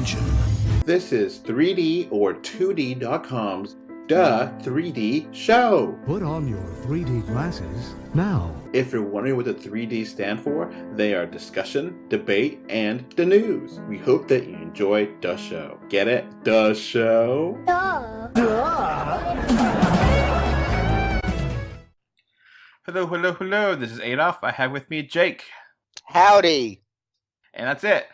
attention. This is 3D or 2D.com's Duh 3D Show. Put on your 3D glasses now. If you're wondering what the 3D stand for, they are discussion, debate, and the news. We hope that you enjoy the show. Get it? The show? Hello. This is Adolph. I have with me Jake. Howdy. And that's it.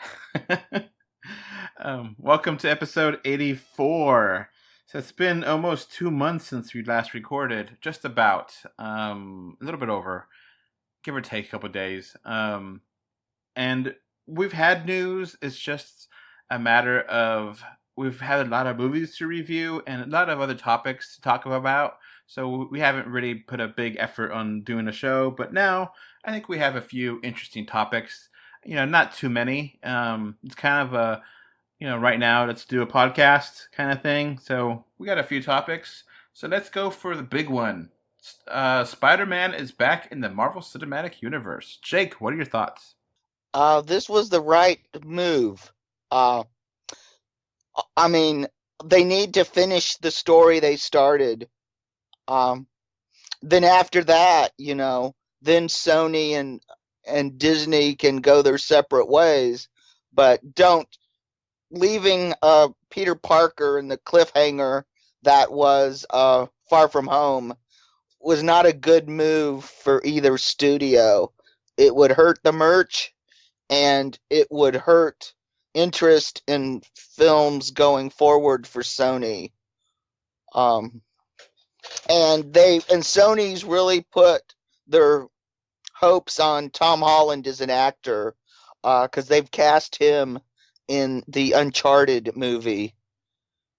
Welcome to episode 84. So it's been almost 2 months since we last recorded. Just about. A little bit over. Give or take a couple days. And we've had news. It's just a matter of we've had a lot of movies to review and a lot of other topics to talk about. So we haven't really put a big effort on doing a show. But now I think we have a few interesting topics. Not too many. It's kind of a, right now let's do a podcast kind of thing. So we got a few topics. So let's go for the big one. Spider-Man is back in the Marvel Cinematic Universe. Jake, what are your thoughts? This was the right move. They need to finish the story they started. Then after that, then Sony and Disney can go their separate ways, but leaving Peter Parker in the cliffhanger that was Far From Home was not a good move for either studio. It would hurt the merch and it would hurt interest in films going forward for Sony. And Sony's really put their hopes on Tom Holland as an actor, because they've cast him in the Uncharted movie.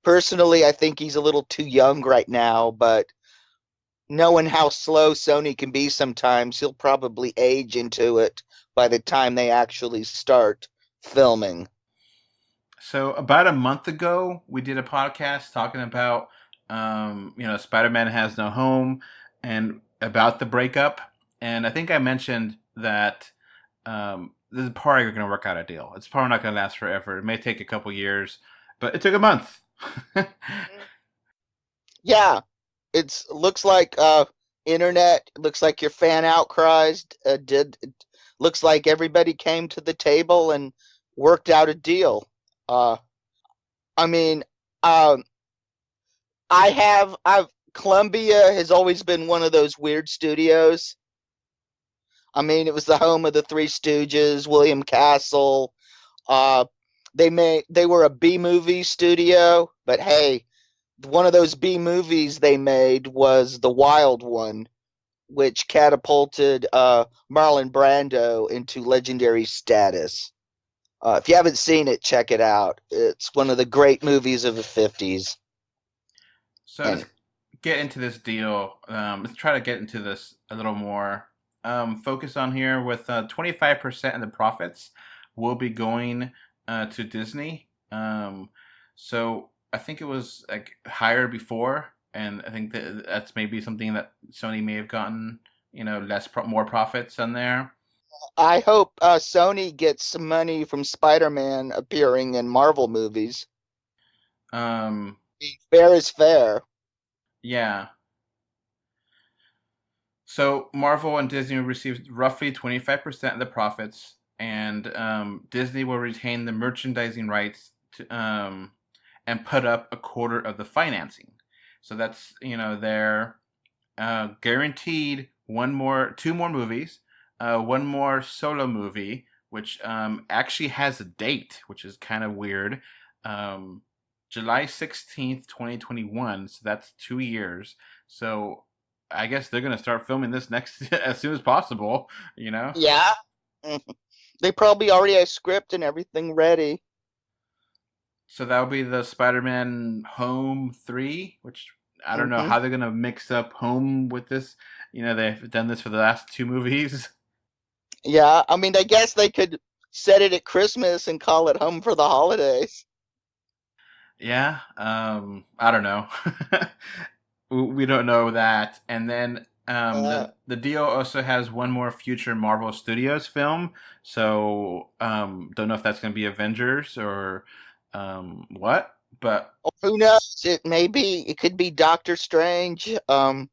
Personally, I think he's a little too young right now, but knowing how slow Sony can be sometimes, he'll probably age into it by the time they actually start filming. So about a month ago, we did a podcast talking about, Spider-Man Has No Home and about the breakup. And I think I mentioned that this is probably going to work out a deal. It's probably not going to last forever. It may take a couple years, but it took a month. Yeah, looks like internet. Looks like your fan outcries looks like everybody came to the table and worked out a deal. Columbia has always been one of those weird studios. It was the home of the Three Stooges, William Castle. They were a B-movie studio, but hey, one of those B-movies they made was The Wild One, which catapulted Marlon Brando into legendary status. If you haven't seen it, check it out. It's one of the great movies of the 50s. So let's get into this deal. Let's try to get into this a little more. Focus on here with 25% of the profits will be going to Disney. So I think it was like higher before, and I think that's maybe something that Sony may have gotten, more profits on there. I hope Sony gets some money from Spider-Man appearing in Marvel movies. Fair is fair. Yeah. So Marvel and Disney received roughly 25% of the profits, and Disney will retain the merchandising rights to, and put up a quarter of the financing. So that's they're guaranteed two more movies, one more solo movie, which actually has a date, which is kind of weird. July 16th, 2021. So that's 2 years. So I guess they're going to start filming this next as soon as possible, Yeah. They probably already have script and everything ready. So that'll be the Spider-Man Home 3, which I don't know how they're going to mix up Home with this. They've done this for the last 2 movies. Yeah, I guess they could set it at Christmas and call it Home for the Holidays. Yeah, I don't know. We don't know that. And then the deal also has one more future Marvel Studios film. So don't know if that's going to be Avengers or what? But Or who knows? It could be Doctor Strange. Because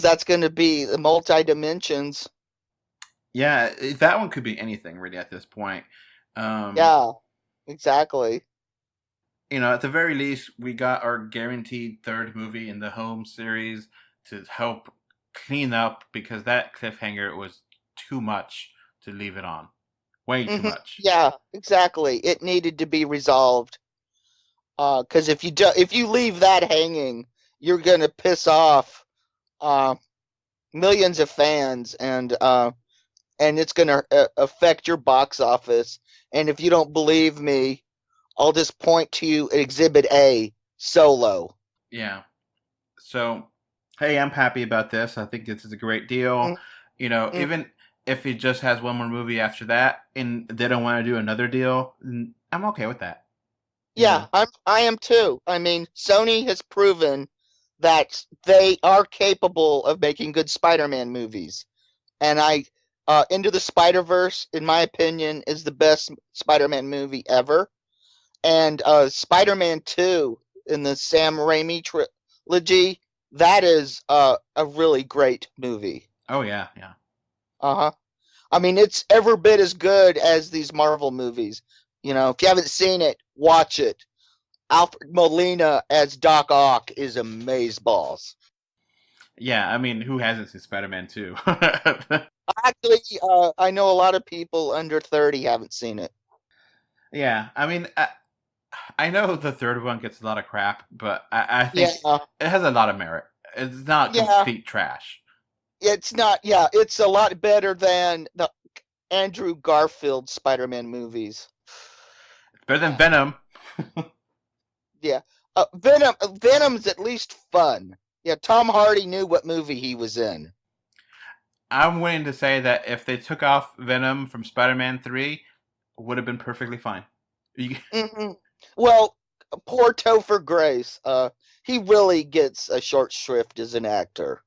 that's going to be the multi dimensions. yeah, that one could be anything really at this point. Um, Yeah, exactly. at the very least, we got our guaranteed third movie in the home series to help clean up because that cliffhanger was too much to leave it on. Way too much. Yeah, exactly. It needed to be resolved. Because if you leave that hanging, you're gonna piss off uh, millions of fans, and it's gonna affect your box office. And if you don't believe me, I'll just point to you Exhibit A, Solo. Yeah. So, hey, I'm happy about this. I think this is a great deal. Mm-hmm. Even if it just has one more movie after that and they don't want to do another deal, I'm okay with that. You Yeah, know. I am too. I mean, Sony has proven that they are capable of making good Spider-Man movies. And Into the Spider-Verse, in my opinion, is the best Spider-Man movie ever. And Spider-Man 2 in the Sam Raimi trilogy, that is a really great movie. Oh yeah, yeah. Uh-huh. I mean, it's every bit as good as these Marvel movies. If you haven't seen it, watch it. Alfred Molina as Doc Ock is amazeballs. Yeah, I mean, who hasn't seen Spider-Man 2? Actually, I know a lot of people under 30 haven't seen it. Yeah, I mean, I know the third one gets a lot of crap, but I Yeah, think it has a lot of merit. It's not yeah, complete trash. it's not. Yeah, it's a lot better than the Andrew Garfield Spider-Man movies. It's better than Venom. Yeah, Venom's at least fun. Yeah, Tom Hardy knew what movie he was in. I'm willing to say that if they took off Venom from Spider-Man 3, it would have been perfectly fine. Hmm. Well, poor Topher Grace. He really gets a short shrift as an actor,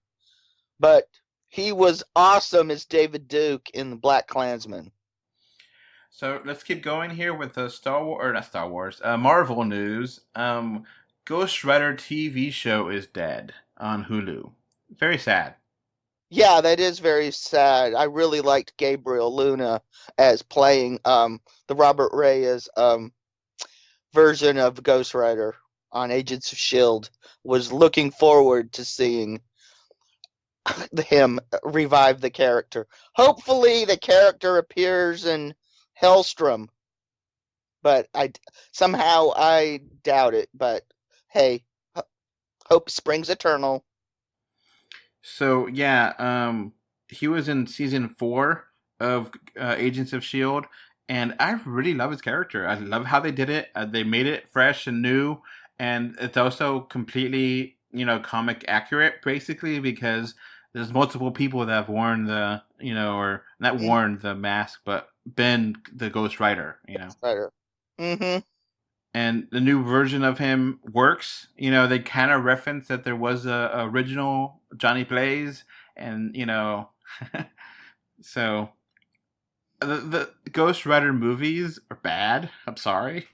but he was awesome as David Duke in The Black Klansman. So let's keep going here with the Star Wars, or not Star Wars, Marvel news. Ghost Rider TV show is dead on Hulu. Very sad. Yeah, that is very sad. I really liked Gabriel Luna as playing the Robert Reyes version of Ghost Rider on Agents of Shield. Was looking forward to seeing him revive the character. Hopefully, the character appears in Hellstrom, but I doubt it. But hey, hope springs eternal. So yeah, he was in season 4 of Agents of Shield, and I really love his character. I love how they did it. They made it fresh and new, and it's also completely comic accurate, basically, because there's multiple people that have worn the or not worn the mask, but been the Ghost Rider. Rider. Mm-hmm. And the new version of him works. They kind of reference that there was a original Johnny Blaze, and so the Ghost Rider movies are bad. I'm sorry.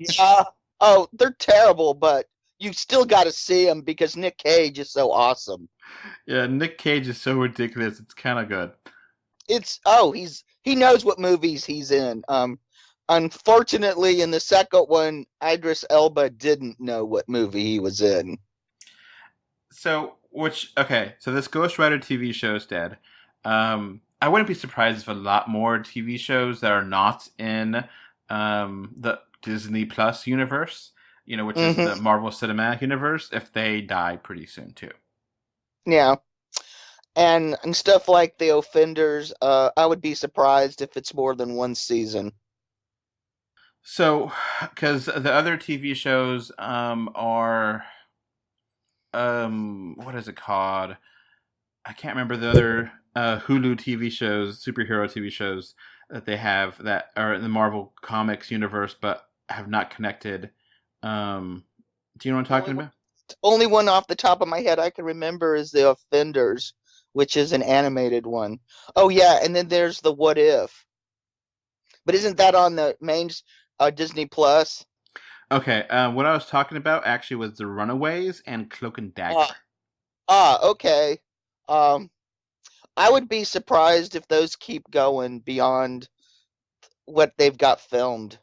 Oh, they're terrible, but you still got to see them because Nick Cage is so awesome. Yeah, Nick Cage is so ridiculous. It's kind of good. He knows what movies he's in. Unfortunately, in the second one, Idris Elba didn't know what movie he was in. So this Ghost Rider TV show is dead. I wouldn't be surprised if a lot more TV shows that are not in the Disney Plus universe, which is the Mm-hmm. Marvel Cinematic Universe, if they die pretty soon too. Yeah, and stuff like The Offenders. I would be surprised if it's more than one season. So, because the other TV shows are what is it called? I can't remember the other Hulu TV shows, superhero TV shows that they have that are in the Marvel Comics universe, but have not connected. Do you know what I'm Only talking one, about? only one off the top of my head I can remember is The Offenders, which is an animated one. Oh yeah, and then there's the What If. But isn't that on the main Disney Plus? Okay, what I was talking about actually was the Runaways and Cloak and Uh, Dagger. okay. Um, I would be surprised if those keep going beyond what they've got filmed.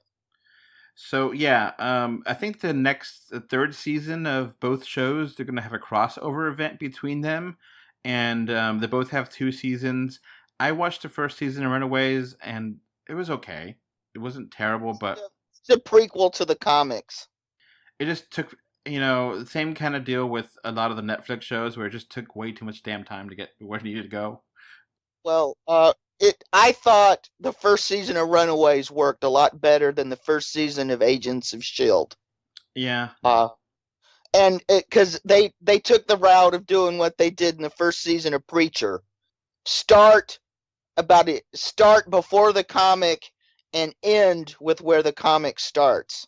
So yeah, I think the third season of both shows, they're gonna have a crossover event between them, and they both have 2 seasons. I watched the first season of Runaways, and it was okay. It wasn't terrible, but It's a prequel to the comics. it just took, the same kind of deal with a lot of the Netflix shows where it just took way too much damn time to get where it needed to go. Well, I thought the first season of Runaways worked a lot better than the first season of Agents of Shield. Yeah, yeah. Uh, and because they took the route of doing what they did in the first season of Preacher, start start before the comic and end with where the comic starts.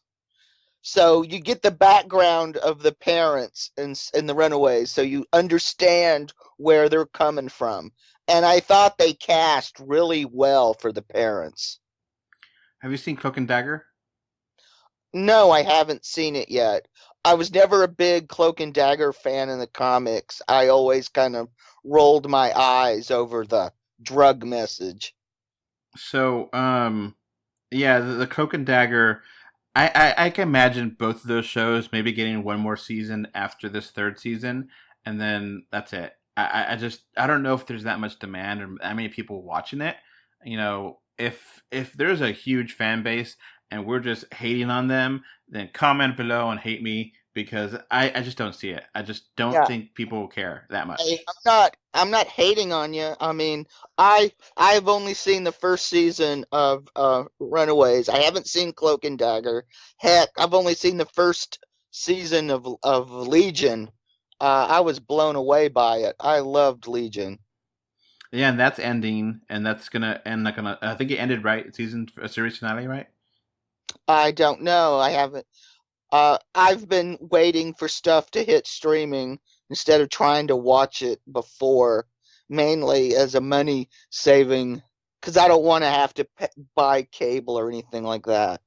So you get the background of the parents in the Runaways, so you understand where they're coming from. And I thought they cast really well for the parents. Have you seen Cloak and Dagger? No, I haven't seen it yet. I was never a big Cloak and Dagger fan in the comics. I always kind of rolled my eyes over the drug message. So, yeah, the Cloak and Dagger. I can imagine both of those shows maybe getting one more season after this third season, and then that's it. I just I don't know if there's that much demand or that many people watching it. If there's a huge fan base and we're just hating on them, then comment below and hate me because I just don't see it. I just don't Yeah, think people will care that Hey, much. I'm not hating on you. I mean, I've only seen the first season of Runaways. I haven't seen Cloak and Dagger. Heck, I've only seen the first season of Legion. I was blown away by it. I loved Legion. Yeah, and that's ending, and that's gonna end like I think it ended right season series finale, right? I don't know. I haven't. I've been waiting for stuff to hit streaming instead of trying to watch it before, mainly as a money saving, because I don't want to have to buy cable or anything like that.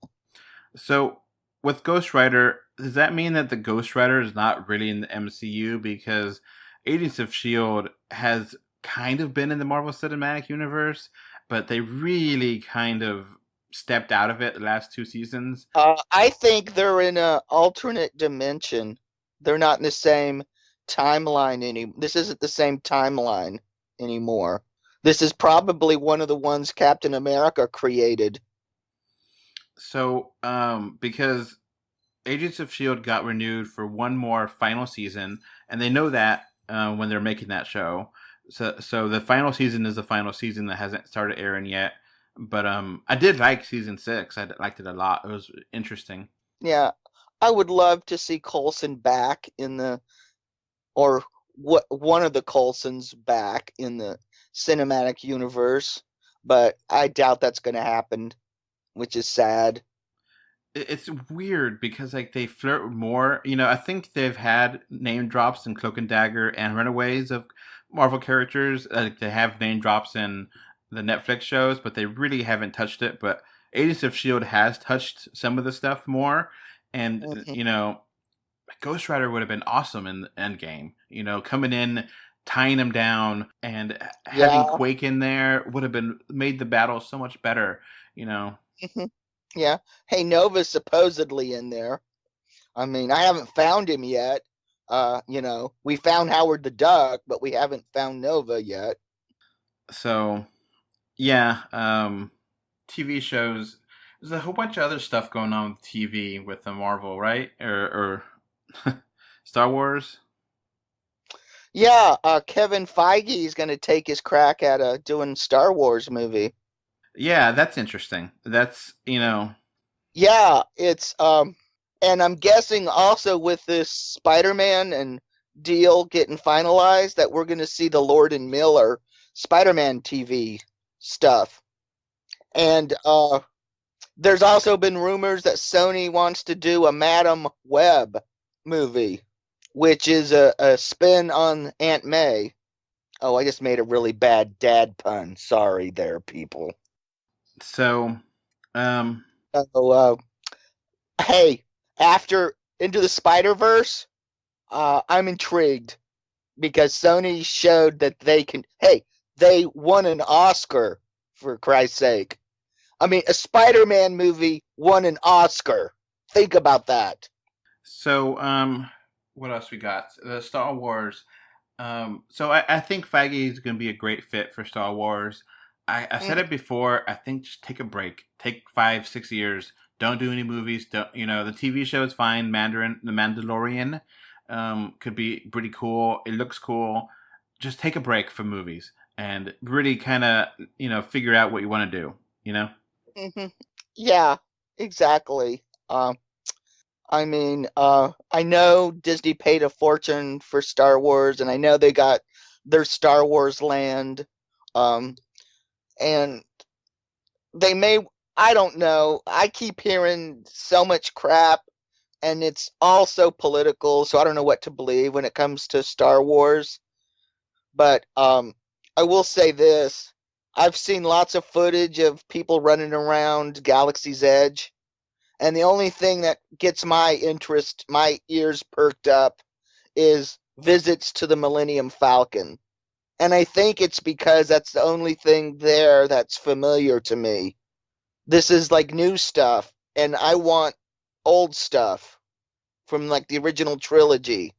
So with Ghost Rider, does that mean that the Ghost Rider is not really in the MCU because Agents of Shield has kind of been in the Marvel Cinematic Universe, but they really kind of stepped out of it the last 2 seasons. I think they're in a alternate dimension. They're not in the same timeline any. This isn't the same timeline anymore. This is probably one of the ones Captain America created. So, because Agents of Shield got renewed for one more final season, and they know that when they're making that show. So the final season is the final season that hasn't started airing yet. But I did like season 6. Liked it a lot. It was interesting. Yeah, I would love to see Coulson back in the or what one of the Coulsons back in the cinematic universe, but I doubt that's going to happen, which is sad. It's weird because like they flirt more. I think they've had name drops in Cloak and Dagger and Runaways of Marvel characters. Like they have name drops in the Netflix shows, but they really haven't touched it. But Agents of Shield has touched some of the stuff more, and Mhm. Ghost Rider would have been awesome in the Endgame. Coming in, tying him down, and having Yeah, Quake in there would have been made the battle so much better. mhm. Yeah. Hey, Nova's supposedly in there. I mean, I haven't found him yet. We found Howard the Duck, but we haven't found Nova yet. So yeah, TV shows. There's a whole bunch of other stuff going on with TV with the Marvel, right? Or Star Wars. Yeah, Kevin Feige is going to take his crack at doing Star Wars movie. Yeah, that's interesting. That's. Yeah, it's and I'm guessing also with this Spider-Man and deal getting finalized that we're going to see the Lord and Miller Spider-Man TV stuff. And there's also been rumors that Sony wants to do a Madam Web movie, which is a spin on Aunt May. Oh, I just made a really bad dad pun. Sorry there, people. So, um, So, hey, after Into the Spider-Verse, I'm intrigued because Sony showed that they can. Hey, they won an Oscar, for Christ's sake. I mean, a Spider-Man movie won an Oscar. Think about that. So, what else we got? The Star Wars. So I think Feige is going to be a great fit for Star Wars. I said Mhm. it before. I think just take a break. Take 5, 6 years. Don't do any movies. Don't the TV show is fine. The Mandalorian, could be pretty cool. It looks cool. Just take a break from movies and really kind of figure out what you want to do. You know. Mhm. Yeah, exactly. I mean, I know Disney paid a fortune for Star Wars, and I know they got their Star Wars land. Um, and they may, I don't know. I keep hearing so much crap, and it's all so political, so I don't know what to believe when it comes to Star Wars. But I will say this. I've seen lots of footage of people running around Galaxy's Edge, and the only thing that gets my interest, my ears perked up, is visits to the Millennium Falcon. And I think it's because that's the only thing there that's familiar to me. This is like new stuff, and I want old stuff from like the original trilogy.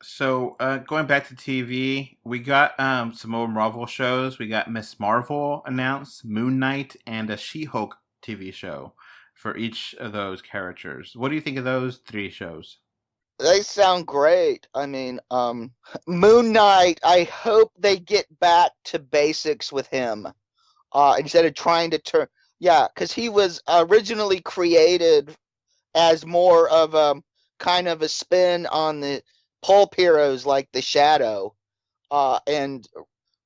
So going back to TV, we got some more Marvel shows. We got Miss Marvel announced, Moon Knight, and a She-Hulk TV show for each of those characters. What do you think of those three shows? They sound great. I mean, Moon Knight, I hope they get back to basics with him. Instead of trying to turn, yeah, because he was originally created as more of a kind of a spin on the pulp heroes like the Shadow, and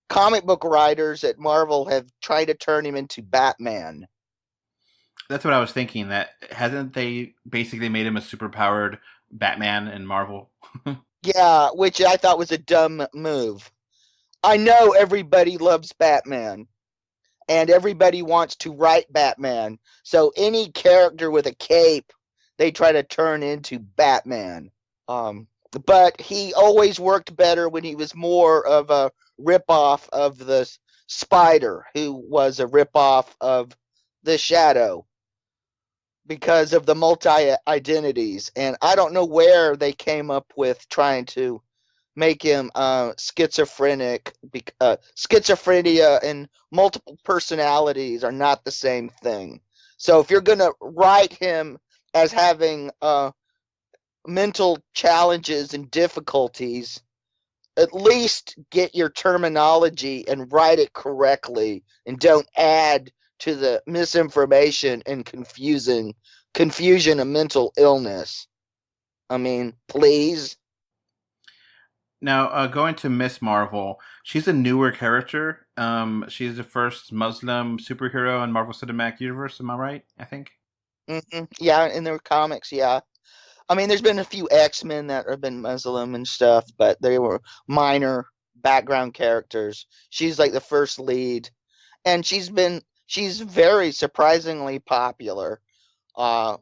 comic book writers at Marvel have tried to turn him into Batman. That's what I was thinking. That hasn't they basically made him a superpowered Batman in Marvel? Yeah, which I thought was a dumb move. I know everybody loves Batman, and everybody wants to write Batman. So any character with a cape, they try to turn into Batman. Um, but he always worked better when he was more of a ripoff of the Spider, who was a ripoff of the Shadow because of the multi identities. And I don't know where they came up with trying to make him schizophrenic. Schizophrenia and multiple personalities are not the same thing. So if you're going to write him as having mental challenges and difficulties, at least get your terminology and write it correctly, and don't add to the misinformation and confusion of mental illness. I mean, please. Now, going to Miss Marvel, she's a newer character. She's the first Muslim superhero in Marvel Cinematic Universe. Am I right? I think. Yeah, in their comics, yeah. I mean, there's been a few X-Men that have been Muslim and stuff, but they were minor background characters. She's like the first lead, and she's very surprisingly popular. Uh,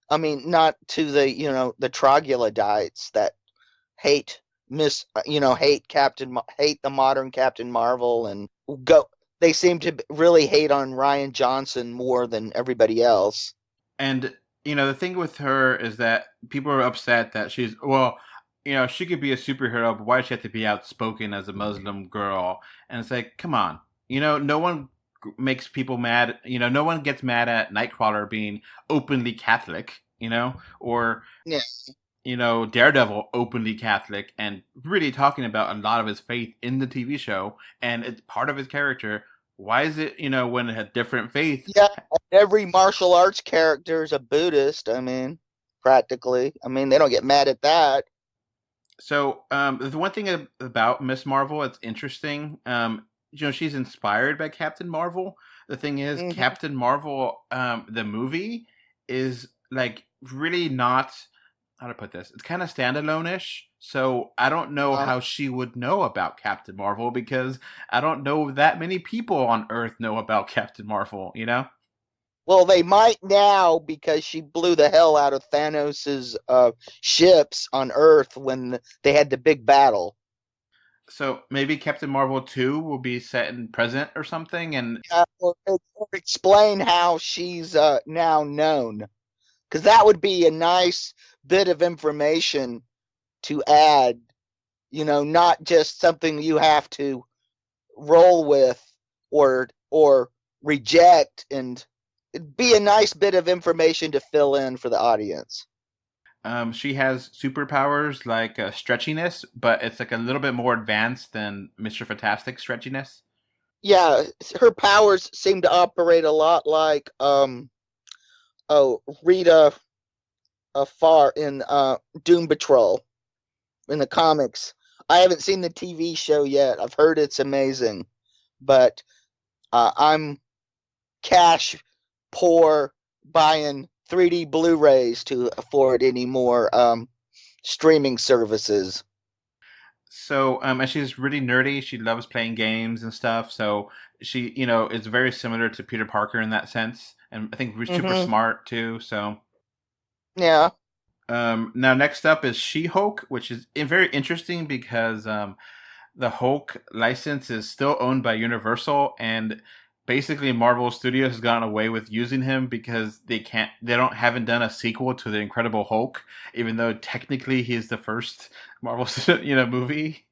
I mean, not to the the troglodytes that hate hate the modern Captain Marvel and go. They seem to really hate on Ryan Johnson more than everybody else. And the thing with her is that people are upset that she could be a superhero, but why does she have to be outspoken as a Muslim girl? And it's like, come on, no one makes people mad. No one gets mad at Nightcrawler being openly Catholic, or Yeah, Daredevil openly Catholic and really talking about a lot of his faith in the TV show, and it's part of his character. Why is it, when it had different faith? yeah. Every martial arts character is a Buddhist. I mean, practically. I mean, they don't get mad at that. So the one thing about Miss Marvel, it's interesting. She's inspired by Captain Marvel. The thing is, Hmm. Captain Marvel, the movie, is like really not how to put this. It's kind of standalone-ish. So I don't know Uh, how she would know about Captain Marvel because I don't know that many people on Earth know about Captain Marvel. Well, they might now because she blew the hell out of Thanos's ships on Earth when they had the big battle. So maybe Captain Marvel 2 will be set in present or something, and Or explain how she's now known, because that would be a nice bit of information to add. Not just something you have to roll with or reject, and it'd be a nice bit of information to fill in for the audience. she has superpowers like stretchiness, but it's like a little bit more advanced than Mr. Fantastic stretchiness. Yeah, her powers seem to operate a lot like Rita Farr in Doom Patrol in the comics. I haven't seen the TV show yet. I've heard it's amazing, but I'm cash poor, buying 3D Blu-rays to afford any more streaming services. So, and she's really nerdy. She loves playing games and stuff. So she, is very similar to Peter Parker in that sense, and I think we're super Mm-hmm. smart too. So, Yeah. now next up is She-Hulk, which is very interesting because the Hulk license is still owned by Universal, and basically Marvel Studios has gotten away with using him because haven't done a sequel to the Incredible Hulk, even though technically he's the first Marvel movie.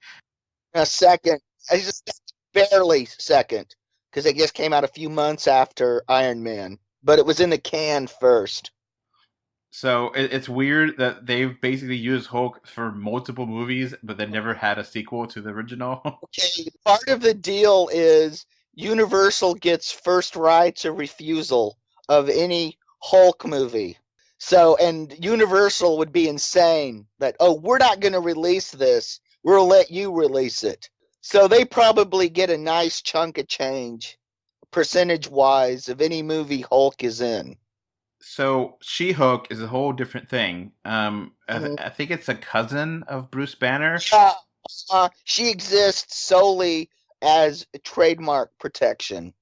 A second. I just barely second because it just came out a few months after Iron Man, but it was in the can first. So it's weird that they've basically used Hulk for multiple movies, but they never had a sequel to the original. Okay, part of the deal is Universal gets first rights of refusal of any Hulk movie. So, and Universal would be insane that, oh, we're not going to release this. We'll let you release it. So they probably get a nice chunk of change, percentage wise, of any movie Hulk is in. So She-Hulk is a whole different thing. Mhm. I think it's a cousin of Bruce Banner. Yeah, she exists solely as trademark protection.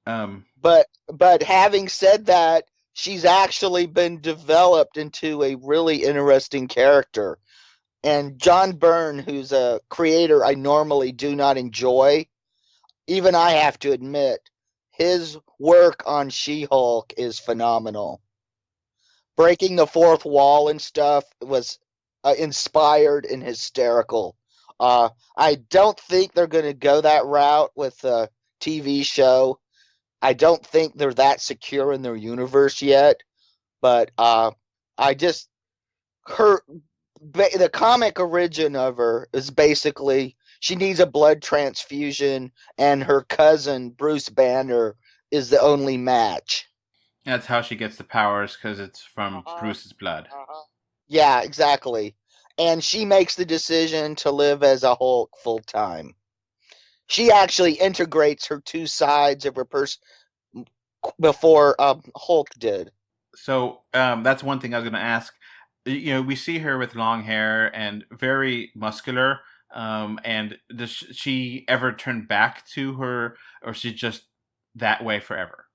Um, But having said that, she's actually been developed into a really interesting character. And John Byrne, who's a creator I normally do not enjoy, even I have to admit, his work on She-Hulk is phenomenal. Breaking the fourth wall and stuff was inspired and hysterical. I don't think they're going to go that route with the TV show. I don't think they're that secure in their universe yet, but I just her the comic origin of her is basically she needs a blood transfusion, and her cousin Bruce Banner is the only match. that's how she gets the powers because it's from Uh-huh. Bruce's blood. Uh-huh. Yeah, exactly. And she makes the decision to live as a Hulk full time. She actually integrates her two sides of her person before Hulk did. So that's one thing I was going to ask. We see her with long hair and very muscular. And does she ever turn back to her, or is she just that way forever?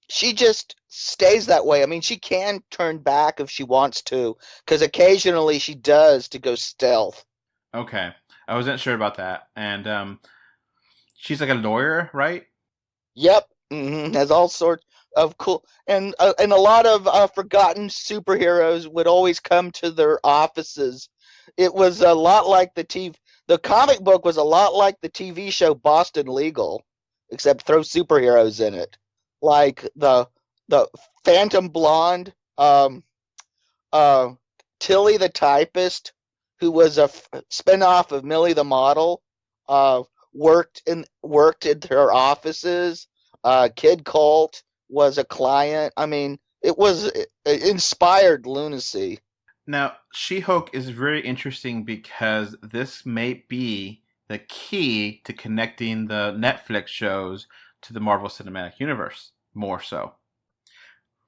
She just stays that way. I mean, she can turn back if she wants to, because occasionally she does to go stealth. Okay, I wasn't sure about that. And she's like a lawyer, right? Yep, has all sorts of cool, and a lot of forgotten superheroes would always come to their offices. It was a lot like the comic book was a lot like the TV show Boston Legal, except throw superheroes in it, like the Phantom Blonde, uh, Tilly the typist, who was a spinoff of Millie the model, uh, worked in her offices. Kid Colt was a client. I mean, it was inspired lunacy. Now, She-Hulk is very interesting because this may be the key to connecting the Netflix shows to the Marvel Cinematic Universe more so.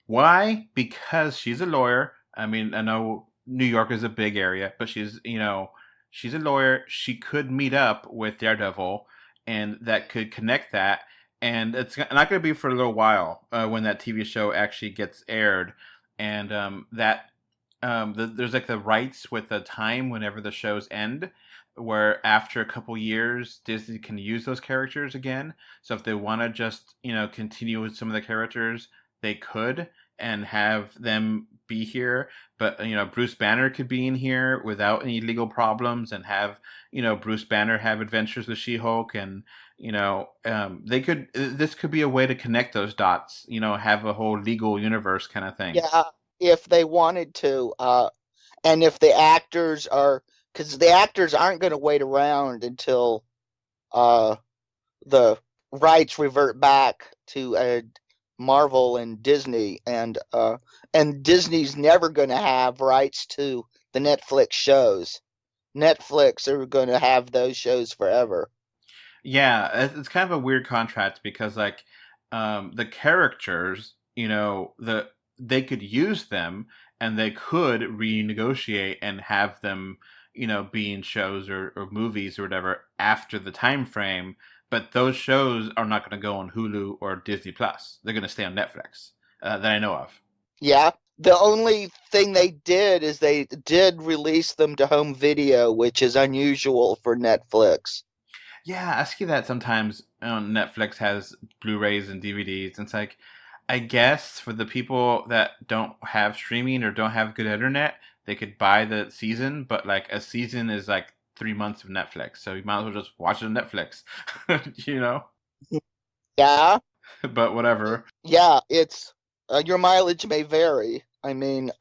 Why? Because she's a lawyer. I mean, I know New York is a big area, but she's a lawyer. She could meet up with Daredevil, and that could connect that. and it's not going to be for a little while when that TV show actually gets aired, and there's like the rights with the time whenever the shows end, where after a couple years Disney can use those characters again. So if they want to just continue with some of the characters, they could and have them be here. But Bruce Banner could be in here without any legal problems and have Bruce Banner have adventures with She-Hulk and they could this could be a way to connect those dots, have a whole legal universe kind of thing. Yeah, if they wanted to, and if the actors are, because the actors aren't going to wait around until uh, the rights revert back to Marvel and Disney, and Disney's never going to have rights to the Netflix shows. Netflix are going to have those shows forever. Yeah, it's kind of a weird contract because like the characters, they could use them and they could renegotiate and have them, be in shows or movies or whatever after the time frame. But those shows are not going to go on Hulu or Disney Plus. They're going to stay on Netflix that I know of. Yeah. The only thing they did is they did release them to home video, which is unusual for Netflix. Yeah, I see that sometimes on Netflix has Blu-rays and DVDs. It's like, I guess for the people that don't have streaming or don't have good internet, they could buy the season, but like a season is like 3 months of Netflix, so you might as well just watch it on Netflix, you know? Yeah. But whatever. Yeah, it's your mileage may vary. I mean,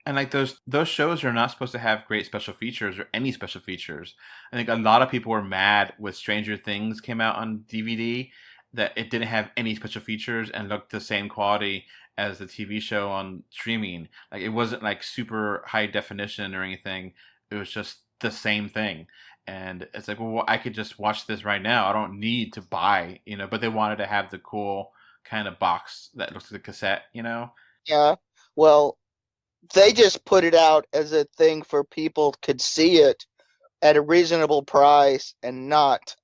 And like those shows are not supposed to have great special features or any special features. I think a lot of people were mad with Stranger Things came out on DVD that it didn't have any special features and looked the same quality as the TV show on streaming. Like it wasn't like super high definition or anything. It was just the same thing. And it's like, well, I could just watch this right now. I don't need to buy, but they wanted to have the cool kind of box that looks like a cassette. yeah. Well, they just put it out as a thing for people could see it at a reasonable price and not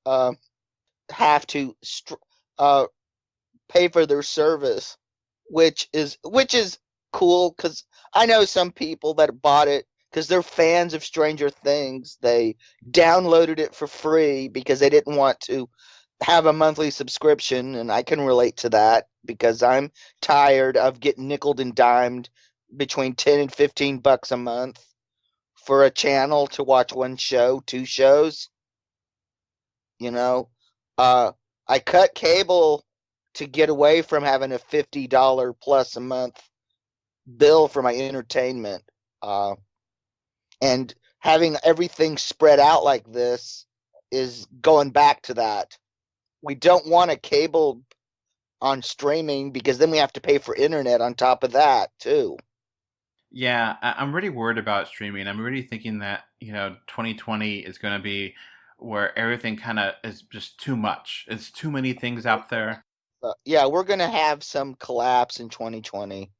have to uh, pay for their service, which is cool because I know some people that bought it because they're fans of Stranger Things. They downloaded it for free because they didn't want to have a monthly subscription, and I can relate to that because I'm tired of getting nickled and dimed between 10 and $15 a month for a channel to watch one show, two shows, you know. Uh I cut cable to get away from having a $50 plus a month bill for my entertainment. Uh and having everything spread out like this is going back to that. We don't want a cable on streaming because then we have to pay for internet on top of that too. Yeah, I'm really worried about streaming. I'm really thinking that, 2020 is going to be where everything kind of is just too much. It's too many things out there Yeah, we're gonna have some collapse in 2020.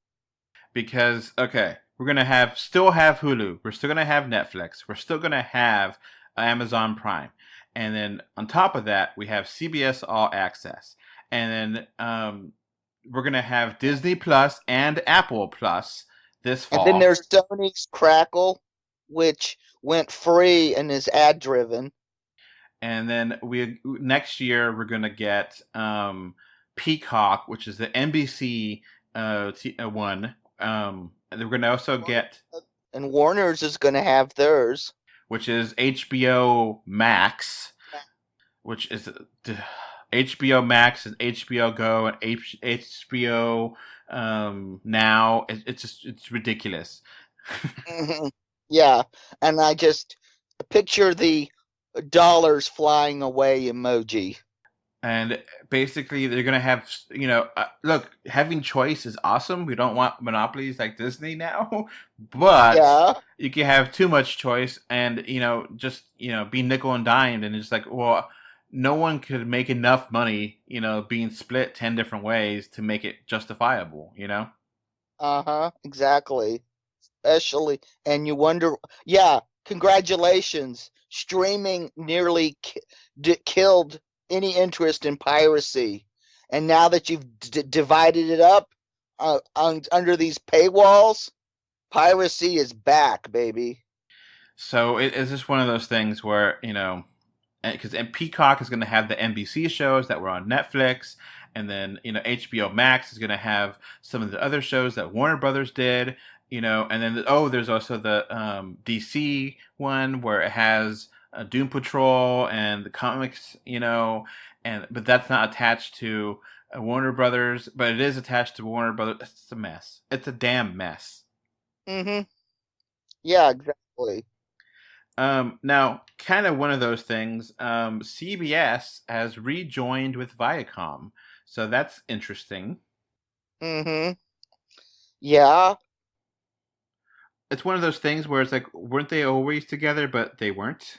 because, okay, we're going to still have Hulu. We're still going to have Netflix. We're still going to have Amazon Prime. And then on top of that, we have CBS All Access. And then we're going to have Disney Plus and Apple Plus this And then fall. there's Sony's Crackle, which went free and is ad driven. And then we next year we're gonna get Peacock, which is the NBC one. And we're gonna also get And Warner's is gonna have theirs. which is HBO Max, which is HBO Max and HBO Go and HBO Now. It's ridiculous. Mhm. Yeah, and I just picture the dollars flying away emoji. And basically, they're gonna have look, having choice is awesome. We don't want monopolies like Disney now, but Yeah. you can have too much choice and just be nickel and dimed, and it's like, well, no one could make enough money, being split 10 different ways to make it justifiable. Uh-huh. Exactly. Especially, and you wonder, yeah, congratulations. Streaming nearly killed any interest in piracy. And now that you've divided it up under these paywalls, piracy is back, baby. So it's just one of those things where, because and Peacock is going to have the NBC shows that were on Netflix, and then HBO Max is going to have some of the other shows that Warner Brothers did, and then there's also the DC one where it has Doom Patrol and the comics, and but that's not attached to Warner Brothers, but it is attached to Warner Brothers. It's a mess. It's a damn mess. Mm-hmm. Yeah, exactly. Now, kind of one of those things. CBS has rejoined with Viacom, so that's interesting. Mm-hmm. Yeah, It's one of those things where it's like, weren't they always together? But they weren't.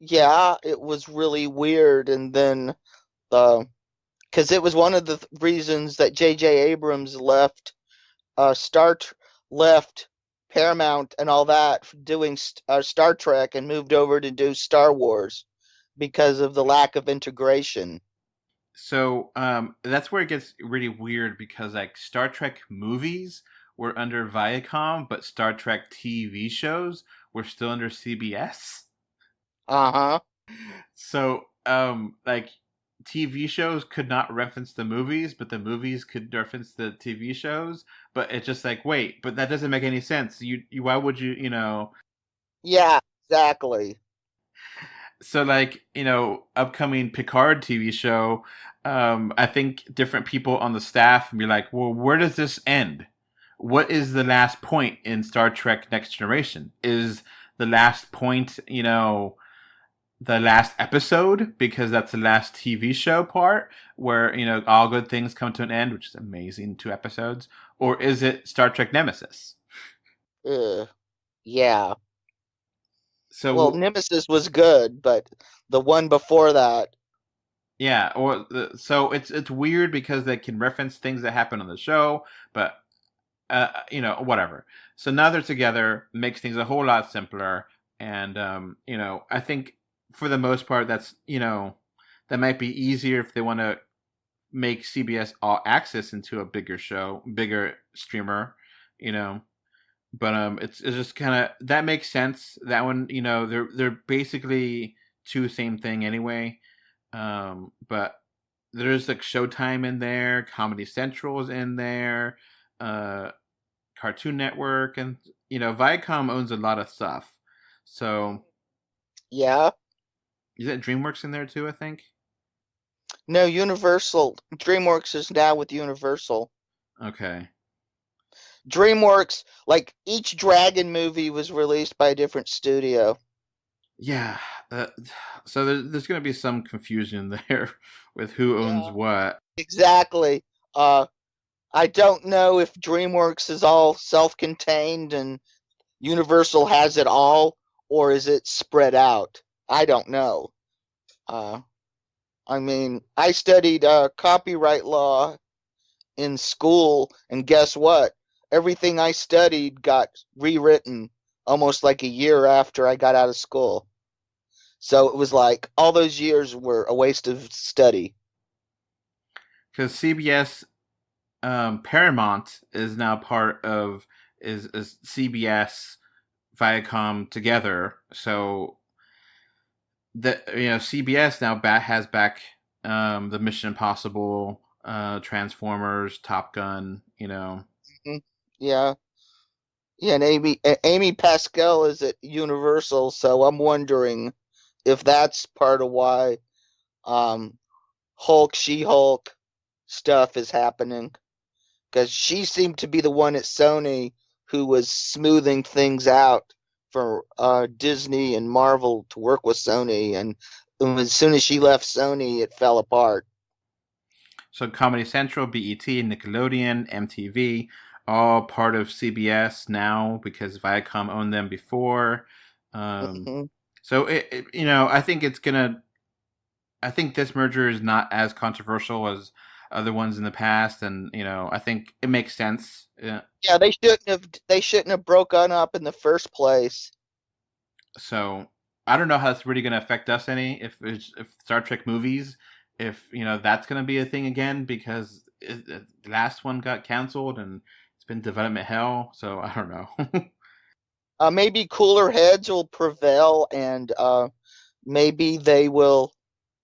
yeah, it was really weird. And then, because it was one of the reasons that J.J. Abrams left, left Paramount and all that, doing Star Trek, and moved over to do Star Wars because of the lack of integration. So that's where it gets really weird because like Star Trek movies were under Viacom, but Star Trek TV shows were still under CBS. Uh-huh. So, like TV shows could not reference the movies, but the movies could reference the TV shows. But it's just like, wait, but that doesn't make any sense. Why would you? Yeah, exactly. So like, upcoming Picard TV show, I think different people on the staff be like, well, where does this end? What is the last point in Star Trek Next Generation? Is the last point, the last episode because that's the last TV show part where all good things come to an end, which is amazing, 2 episodes, or is it Star Trek Nemesis? Ugh. Yeah. Well, So Nemesis was good, but the one before that, yeah, so it's weird because they can reference things that happen on the show, but whatever. So now they're together, makes things a whole lot simpler, and I think for the most part that's that might be easier if they want to make CBS All Access into a bigger streamer, you know. But it's just kind of that makes sense. That one, they're basically two same thing anyway. But there's like Showtime in there, Comedy Central's in there, uh, Cartoon Network, and Viacom owns a lot of stuff. So yeah. is that DreamWorks in there too? I think. No, Universal. DreamWorks is now with Universal. Okay. DreamWorks, like each Dragon movie was released by a different studio. Yeah. So there's going to be some confusion there with who owns Yeah. what. Exactly. Uh, I don't know if DreamWorks is all self-contained and Universal has it all, or is it spread out? I don't know. Uh, I mean, I studied copyright law in school, and guess what? Everything I studied got rewritten almost like a year after I got out of school. So it was like all those years were a waste of study. Because CBS Paramount is now part of is CBS Viacom together. So the CBS now has back the Mission Impossible, Transformers, Top Gun. Mhm. Yeah. Yeah, and Amy Pascal is at Universal, so I'm wondering if that's part of why um Hulk, She-Hulk stuff is happening, because she seemed to be the one at Sony who was smoothing things out for Disney and Marvel to work with Sony, and as soon as she left Sony, it fell apart. So Comedy Central, BET, Nickelodeon, MTV, all part of CBS now because Viacom owned them before. Um, Hmm. so I think it's gonna. I think this merger is not as controversial as other ones in the past, and I think it makes sense. Yeah. Yeah, they shouldn't have broken up in the first place. So, I don't know how it's really going to affect us any if Star Trek movies, if that's going to be a thing again because the last one got canceled and it's been development hell. So I don't know. Maybe cooler heads will prevail, and maybe they will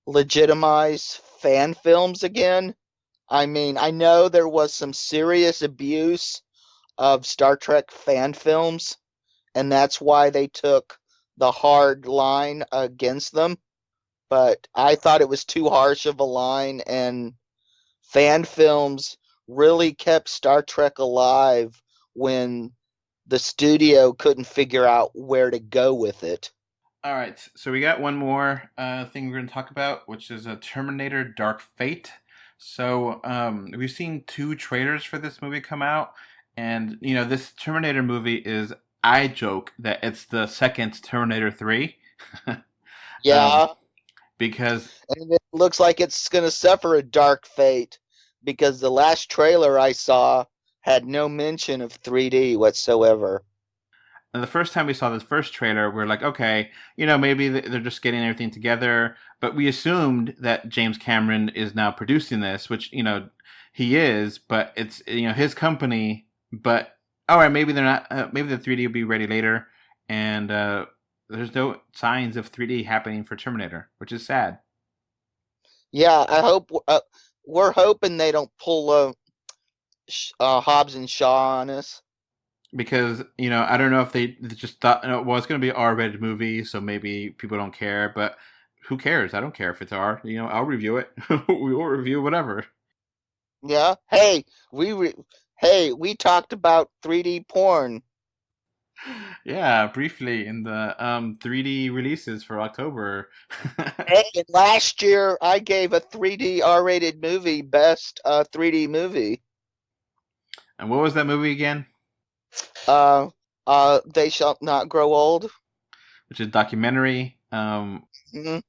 legitimize fan films again. I mean, I know there was some serious abuse of Star Trek fan films, and that's why they took the hard line against them. But I thought it was too harsh of a line, and fan films really kept Star Trek alive when the studio couldn't figure out where to go with it. All right, so we got one more thing we're going to talk about, which is a Terminator Dark Fate. So we've seen 2 trailers for this movie come out, and this Terminator movie is. I joke that it's the second Terminator 3. um, Yeah, because and it looks like it's going to suffer a dark fate because the last trailer I saw had no mention of 3D whatsoever. the first time we saw this first trailer, we're like, okay, maybe they're just getting everything together. But we assumed that James Cameron is now producing this, which he is, but it's his company. But all right, maybe they're not. Maybe the 3D will be ready later, and there's no signs of 3D happening for Terminator, which is sad. Yeah, I hope we're hoping they don't pull Hobbs and Shaw on us. Because I don't know if they just thought well it's going to be an R-rated movie, so maybe people don't care. But who cares? I don't care if it's R. I'll review it. We will review whatever. Yeah. Hey, we talked about 3D porn. Yeah, briefly in the 3D releases for October. Hey, and last year I gave a 3D R-rated movie best 3D movie. And what was that movie again? Uh, They Shall Not Grow Old. Which is a documentary. Mhm.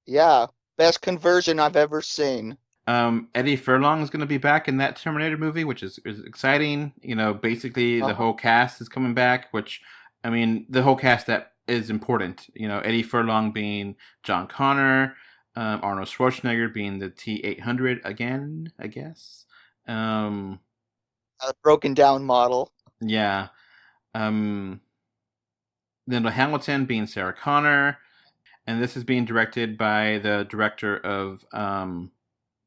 Yeah, best conversion I've ever seen. Eddie Furlong is going to be back in that Terminator movie, which is exciting. Basically the Uh-huh. whole cast is coming back, which, I mean, the whole cast that is important. Eddie Furlong being John Connor, Arnold Schwarzenegger being the T-800 again, I guess. Um, A broken down model. yeah. Um, Linda Hamilton being Sarah Connor, and this is being directed by the director of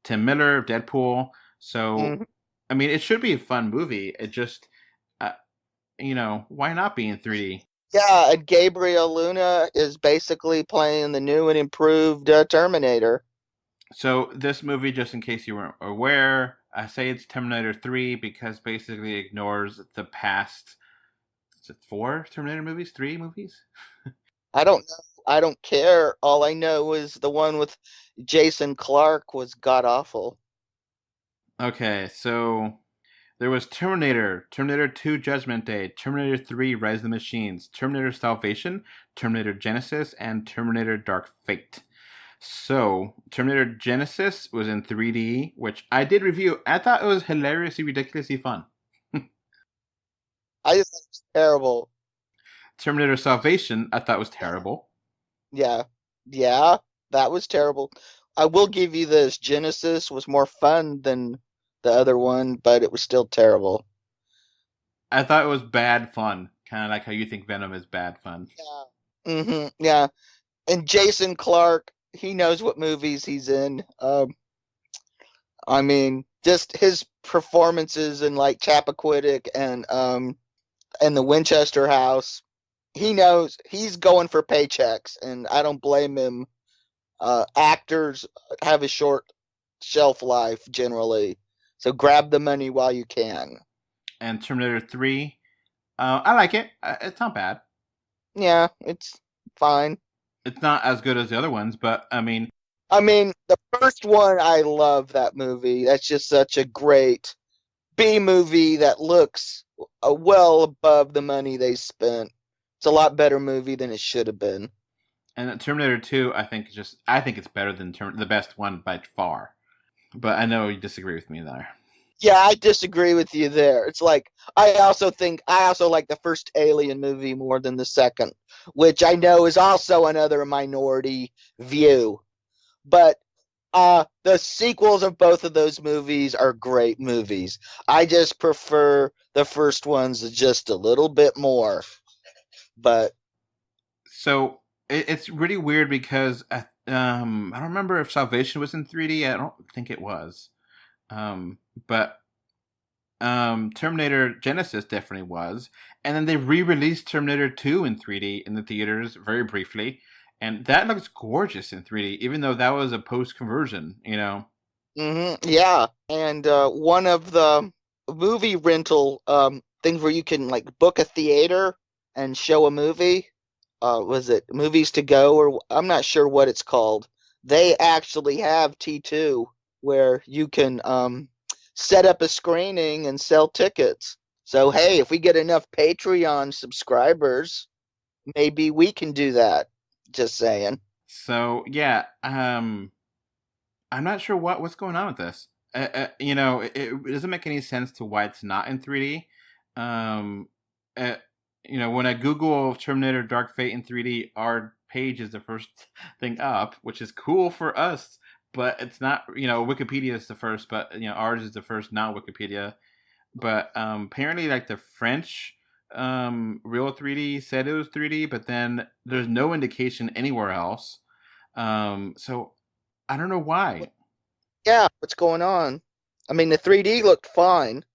Tim Miller of Deadpool. So, Mhm. I mean, it should be a fun movie. It just, uh, why not be in 3D? Yeah, and Gabriel Luna is basically playing the new and improved Terminator. So, this movie, just in case you weren't aware, I say it's Terminator 3 because basically it ignores the past. Is it 4 Terminator movies? 3 movies? I don't know. I don't care. All I know is the one with Jason Clark was god awful. Okay, so there was Terminator, Terminator 2 Judgment Day, Terminator 3 Rise of the Machines, Terminator Salvation, Terminator Genesis, and Terminator Dark Fate. So, Terminator Genesis was in 3D, which I did review. I thought it was hilariously, ridiculously fun. I just thought it was terrible. Terminator Salvation, I thought was Yeah, terrible. yeah, yeah. That was terrible. I will give you this. Genesis was more fun than the other one, but it was still terrible. I thought it was bad fun. Kind of like how you think Venom is bad fun. Yeah. Yeah. And Jason Clark, he knows what movies he's in. I mean, just his performances in like Chappaquiddick and the Winchester House. He knows he's going for paychecks, and I don't blame him. Actors have a short shelf life generally, so grab the money while you can. And Terminator 3, I like it. It's not bad. Yeah, it's fine. It's not as good as the other ones, but I mean, I mean, the first one, I love that movie. That's just such a great B movie that looks well above the money they spent. It's a lot better movie than it should have been. and Terminator 2, I think it's better than the best one by far. But I know you disagree with me there. Yeah, I disagree with you there. It's like I also like the first Alien movie more than the second, which I know is also another minority view. But the sequels of both of those movies are great movies. I just prefer the first ones just a little bit more. But So it's really weird because I don't remember if Salvation was in 3D. I don't think it was. But Terminator Genesis definitely was, and then they re-released Terminator 2 in 3D in the theaters very briefly, and that looks gorgeous in 3D, even though that was a post-conversion. yeah, and one of the movie rental things where you can like book a theater and show a movie. Was it Movies to Go, or I'm not sure what it's called. They actually have T2 where you can set up a screening and sell tickets. So hey, if we get enough Patreon subscribers, maybe we can do that. Just saying. So yeah, I'm not sure what's going on with this. It doesn't make any sense to why it's not in 3D. Um, uh, when I Google Terminator Dark Fate in 3D, our page is the first thing up, which is cool for us, but it's not. Wikipedia is the first, but ours is the first, not Wikipedia. But apparently, like the French real 3D said it was 3D, but then there's no indication anywhere else. So I don't know why. Yeah, what's going on? I mean, the 3D looked fine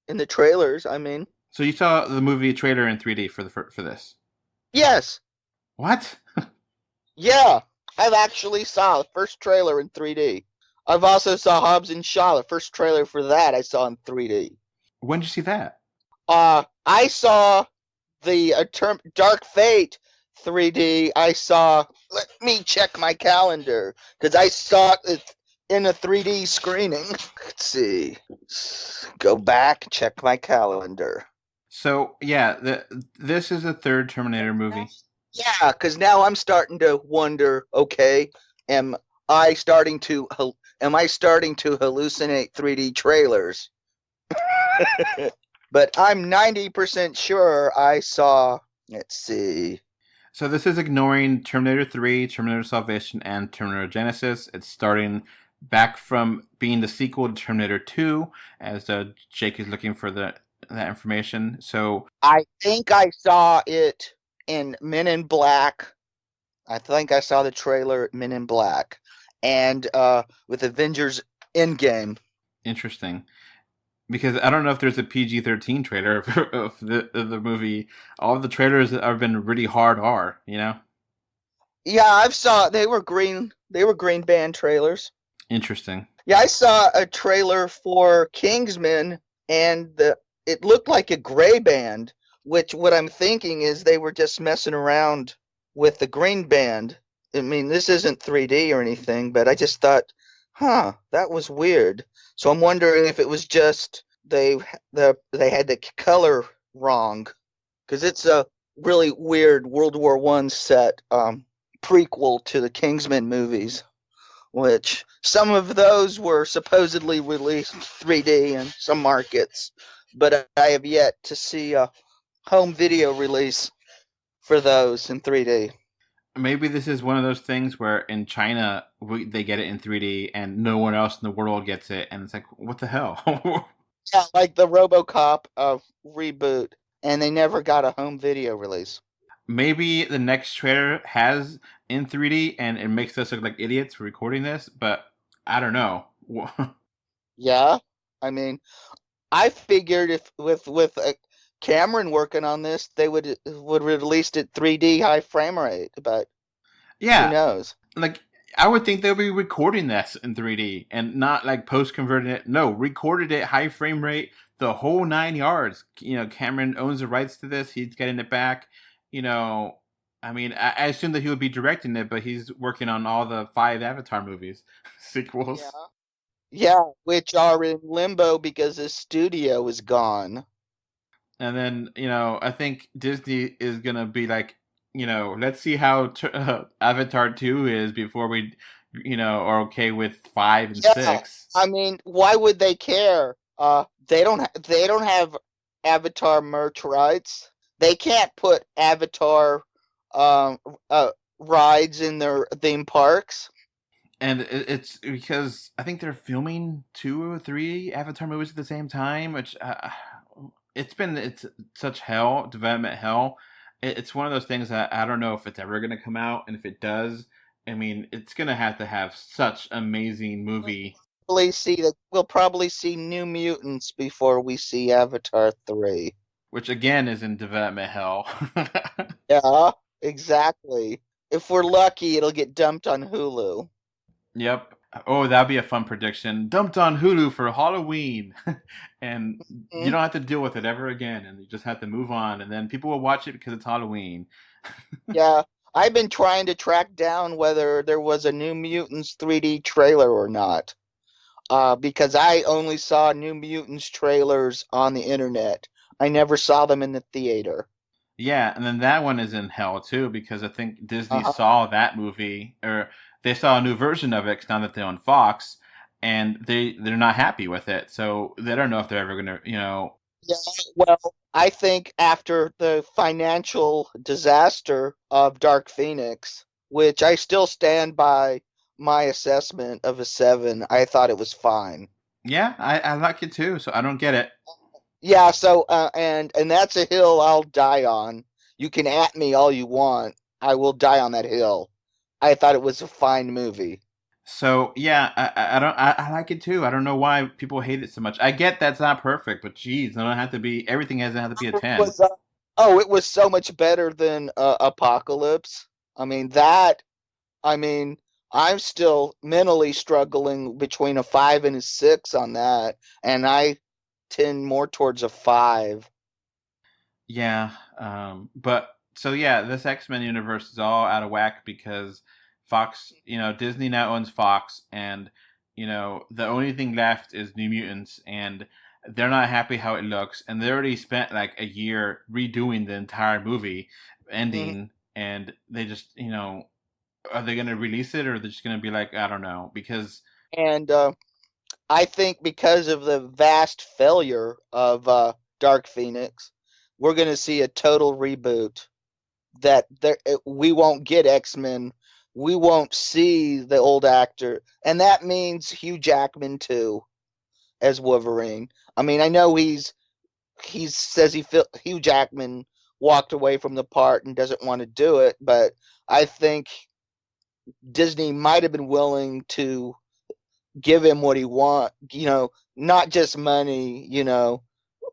in the trailers. I mean, So you saw the movie trailer in 3D for this? yes, What? yeah, I've actually saw the first trailer in 3D. I've also saw Hobbs and Shaw. The first trailer for that I saw in 3D. When did you see that? I saw the Dark Fate 3D. I saw. Let me check my calendar because I saw it in a 3D screening. Let's see. Go back, check my calendar. So yeah, this is the third Terminator movie. Yeah, because now I'm starting to wonder. Okay, am I starting to am I starting to hallucinate 3D trailers? But I'm 90% sure I saw. Let's see. So this is ignoring Terminator 3, Terminator Salvation, and Terminator Genesis. It's starting back from being the sequel to Terminator 2, as Jake is looking for that information. So I think I saw it in Men in Black. I think I saw the trailer at Men in Black, and with Avengers Endgame. interesting. Because I don't know if there's a PG-13 trailer of the movie. All of the trailers that have been really hard R. Yeah, I've saw they were green. They were Green Band trailers. Interesting. Yeah, I saw a trailer for Kingsman, and it looked like a gray band. Which what I'm thinking is they were just messing around with the green band. I mean, this isn't 3D or anything, but I just thought, huh, that was weird. So I'm wondering if it was just they had the color wrong, because it's a really weird World War One set prequel to the Kingsman movies, which some of those were supposedly released 3D in some markets, but I have yet to see a home video release for those in 3D. Maybe this is one of those things where in China they get it in 3D and no one else in the world gets it, and it's like, what the hell? Yeah, like the RoboCop reboot, and they never got a home video release. Maybe the next trailer has in 3D and it makes us look like idiots for recording this, but I don't know. Yeah, I mean, I figured if with Cameron working on this, they would release it 3D high frame rate, but who Yeah, knows? like I would think they'll be recording this in 3D and not like post converting it. No, recorded it high frame rate, the whole 9 yards. Cameron owns the rights to this. He's getting it back. You know, I mean, I assume that he would be directing it, but he's working on all the 5 Avatar movies Yeah. sequels. Yeah, which are in limbo because the studio is gone. And then, I think Disney is gonna be like, let's see how Avatar 2 is before we, are okay with 5 and Yeah, 6. I mean, why would they care? They don't have Avatar merch rights. They can't put Avatar um rides in their theme parks. And it's because I think they're filming 2 or 3 Avatar movies at the same time, which it's such hell, development hell. It's one of those things that I don't know if it's ever going to come out, and if it does, I mean, it's going to have such amazing movie, We'll probably see New Mutants before we see Avatar 3. which again is in development hell. Yeah, exactly. If we're lucky, it'll get dumped on Hulu. Yep. Oh, that'd be a fun prediction. Dumped on Hulu for Halloween, and you Mhm. don't have to deal with it ever again, and you just have to move on, and then people will watch it because it's Halloween. Yeah, I've been trying to track down whether there was a New Mutants 3D trailer or not. Because I only saw New Mutants trailers on the internet. I never saw them in the theater. Yeah, and then that one is in hell too because I think Disney Uh-huh. saw that movie, or they saw a new version of it 'cause now that they're on Fox, and they're not happy with it. So they don't know if they're ever gonna, Yeah, well, I think after the financial disaster of Dark Phoenix, which I still stand by my assessment of a 7, I thought it was fine. yeah, I like it too. So I don't get it. Yeah, so and that's a hill I'll die on. You can at me all you want. I will die on that hill. I thought it was a fine movie. So yeah, I don't I like it too. I don't know why people hate it so much. I get that's not perfect, but geez, it don't have to be everything doesn't have to be a It 10. was oh, it was so much better than Apocalypse. I mean that. I mean, I'm still mentally struggling between a 5 and a 6 on that, and I tend more towards a 5. Yeah, but so yeah, this X Men universe is all out of whack because Fox, Disney now owns Fox, and the only thing left is New Mutants, and they're not happy how it looks, and they already spent like a year redoing the entire movie Mhm. ending, and they just, are they gonna release it or are they just gonna be like, I don't know, because And I think because of the vast failure of Dark Phoenix, we're going to see a total reboot. We won't get X-Men. We won't see the old actor, and that means Hugh Jackman too as Wolverine. I mean, I know he says Hugh Jackman walked away from the part and doesn't want to do it, but I think Disney might have been willing to give him what he want, not just money,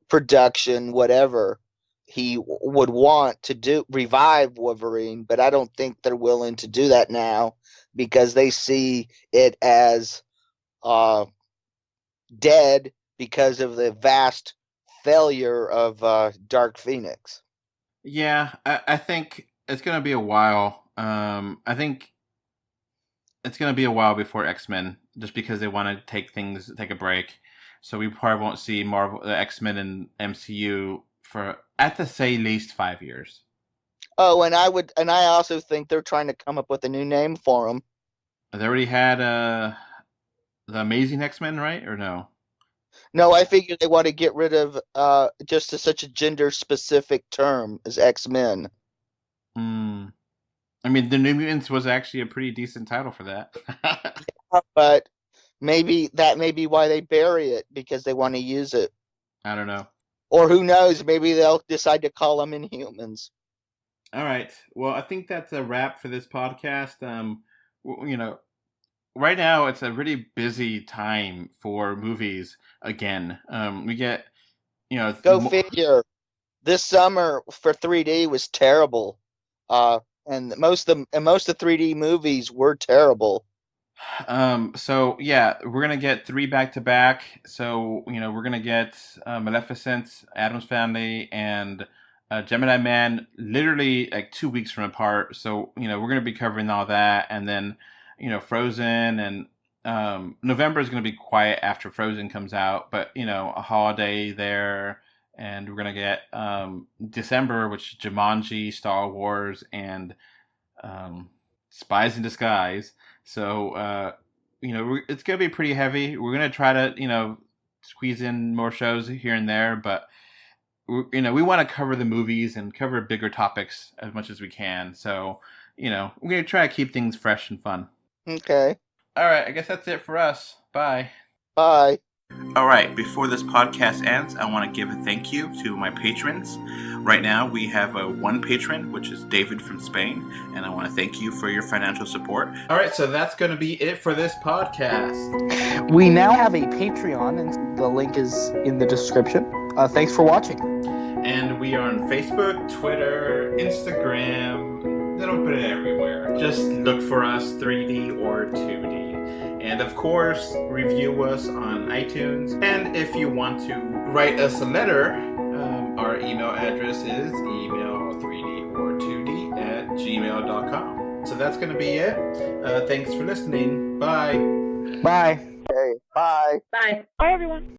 production, whatever he would want to do revive Wolverine, but I don't think they're willing to do that now because they see it as uh, dead because of the vast failure of Dark Phoenix. yeah, I think it's gonna be a while. I think it's gonna be a while before X Men, just because they want to take a break. So we probably won't see Marvel, the X Men and MCU for at the say least 5 years. Oh, and I also think they're trying to come up with a new name for him. They already had the Amazing X Men, right? Or no? No, I figure they want to get rid of such a gender specific term as X-Men. Hmm. I mean, the New Mutants was actually a pretty decent title for that. But maybe that may be why they bury it because they want to use it. I don't know. Or who knows, maybe they'll decide to call them Inhumans. All right. Well, I think that's a wrap for this podcast. Right now it's a really busy time for movies again. We get, you know, Go figure. This summer for 3D was terrible. And most of the 3D movies were terrible. so yeah, we're gonna get 3 back to back. So we're gonna get Maleficent, Adam's Family, and Gemini Man, literally like 2 weeks from apart. So we're gonna be covering all that, and then Frozen, and November is gonna be quiet after Frozen comes out, but a holiday there, and we're gonna get December, which is Jumanji, Star Wars, and um, Spies in Disguise. So it's gonna be pretty heavy. We're gonna try to squeeze in more shows here and there, but we want to cover the movies and cover bigger topics as much as we can. So, we're going to try to keep things fresh and fun. Okay. All right, I guess that's it for us. Bye. Bye. All right, before this podcast ends, I want to give a thank you to my patrons. Right now, we have one patron, which is David from Spain, and I want to thank you for your financial support. All right, so that's going to be it for this podcast. We now have a Patreon, and the link is in the description. Thanks for watching. And we are on Facebook, Twitter, Instagram, a little bit everywhere. Just look for us, 3D or 2D. And of course, review us on iTunes. And if you want to write us a letter, our email address is email3dortwo d@gmail.com. So that's going to be it. Thanks for listening. Bye. Bye. Okay. Bye. Bye. Bye, everyone.